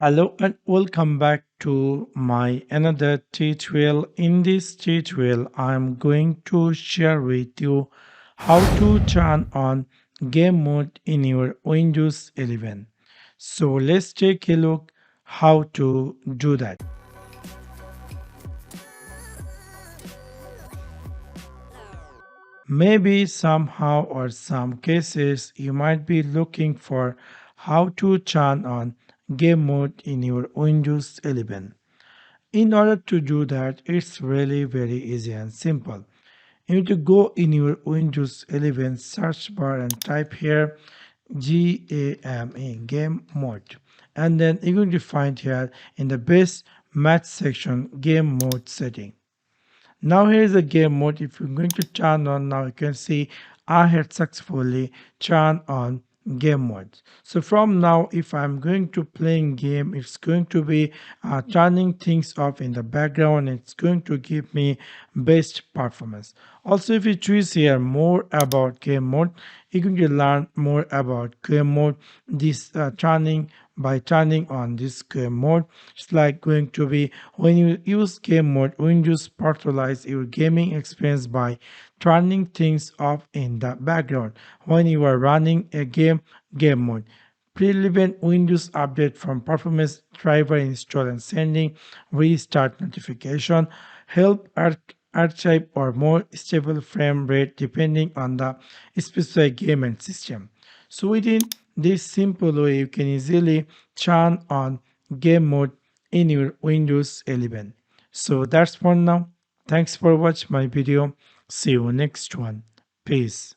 Hello and welcome back to my another tutorial. In this tutorial, I'm going to share with you how to turn on game mode in your Windows 11. So let's take a look how to do that. Maybe somehow or some cases you might be looking for how to turn on game mode in your Windows 11. In order to do that, it's really very easy and simple. You need to go in your Windows 11 search bar and type here game mode. And then you're going to find here in the base match section game mode setting. Now here is the game mode. If you're going to turn on now, you can see I had successfully turned on game mode. So from now, if I'm going to playing game, it's going to be turning things off in the background. It's going to give me best performance. Also, if you choose here more about game mode, you're going to learn more about game mode. This turning by turning on this game mode, it's like going to be when you use game mode, Windows personalize your gaming experience by turning things off in the background when you are running a game mode. Prevent Windows update from performance driver install and sending restart notification. Help archive or more stable frame rate depending on the specific game and system. So within this simple way, you can easily turn on game mode in your Windows 11. So that's for now. Thanks for watching my video. See you next one. Peace.